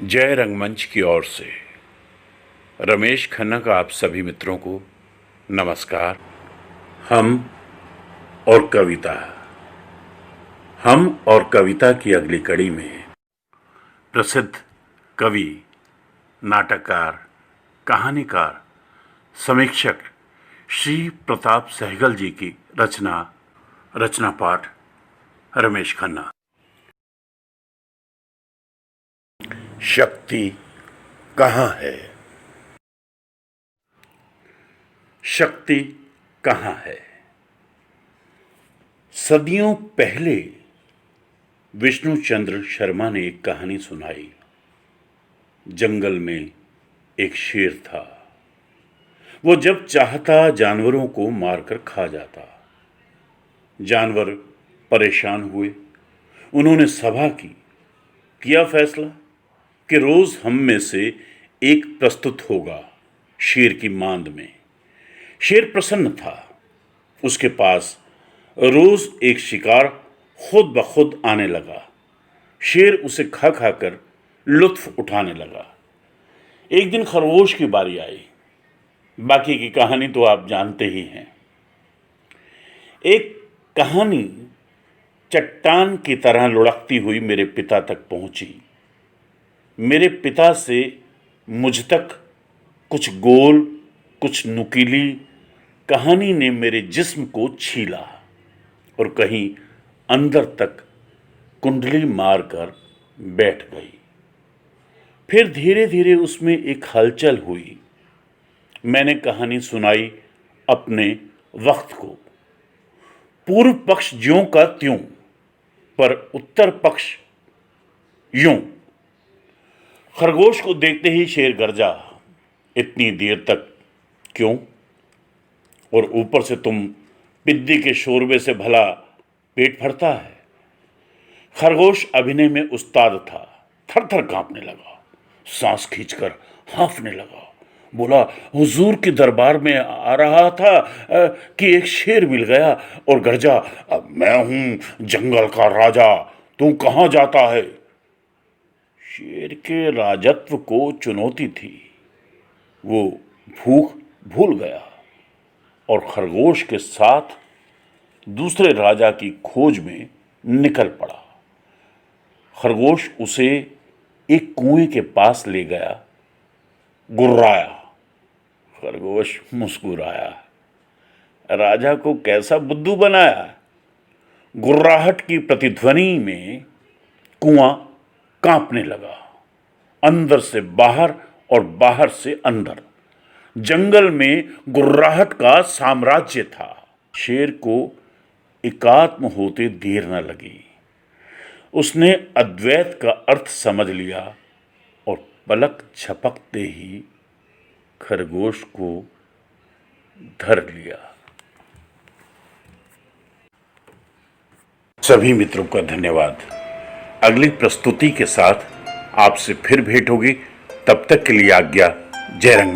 जय रंगमंच की ओर से रमेश खन्ना का आप सभी मित्रों को नमस्कार। हम और कविता की अगली कड़ी में प्रसिद्ध कवि, नाटककार, कहानीकार, समीक्षक श्री प्रताप सहगल जी की रचना पाठ रमेश खन्ना। शक्ति कहाँ है? शक्ति कहाँ है? सदियों पहले विष्णुचंद्र शर्मा ने एक कहानी सुनाई। जंगल में एक शेर था। वो जब चाहता जानवरों को मारकर खा जाता। जानवर परेशान हुए। उन्होंने सभा की। किया फैसला कि रोज हम में से एक प्रस्तुत होगा शेर की मांद में। शेर प्रसन्न था। उसके पास रोज एक शिकार खुद ब खुद आने लगा। शेर उसे खा खाकर लुत्फ उठाने लगा। एक दिन खरगोश की बारी आई। बाकी की कहानी तो आप जानते ही हैं। एक कहानी चट्टान की तरह लुढ़कती हुई मेरे पिता तक पहुंची। मेरे पिता से मुझ तक कुछ गोल, कुछ नुकीली कहानी ने मेरे जिस्म को छीला और कहीं अंदर तक कुंडली मारकर बैठ गई। फिर धीरे धीरे उसमें एक हलचल हुई। मैंने कहानी सुनाई अपने वक्त को। पूर्व पक्ष ज्यों का त्यों, पर उत्तर पक्ष यूं। खरगोश को देखते ही शेर गरजा, इतनी देर तक क्यों? और ऊपर से तुम पिद्दी के शोरबे से भला पेट भरता है। खरगोश अभिनय में उस्ताद था। थर थर कांपने लगा, सांस खींचकर हाँफने लगा। बोला, हुजूर के दरबार में आ रहा था कि एक शेर मिल गया और गरजा, अब मैं हूं जंगल का राजा, तू कहां जाता है? शेर के राजत्व को चुनौती थी। वो भूख भूल गया और खरगोश के साथ दूसरे राजा की खोज में निकल पड़ा। खरगोश उसे एक कुएं के पास ले गया। गुर्राया। खरगोश मुस्कुराया। राजा को कैसा बुद्धू बनाया। गुर्राहट की प्रतिध्वनि में कुआं कांपने लगा। अंदर से बाहर और बाहर से अंदर। जंगल में गुर्राहट का साम्राज्य था। शेर को एकात्म होते देर न लगी। उसने अद्वैत का अर्थ समझ लिया और पलक झपकते ही खरगोश को धर लिया। सभी मित्रों का धन्यवाद। अगली प्रस्तुति के साथ आपसे फिर भेंट होगी। तब तक के लिए आज्ञा। जय रंग।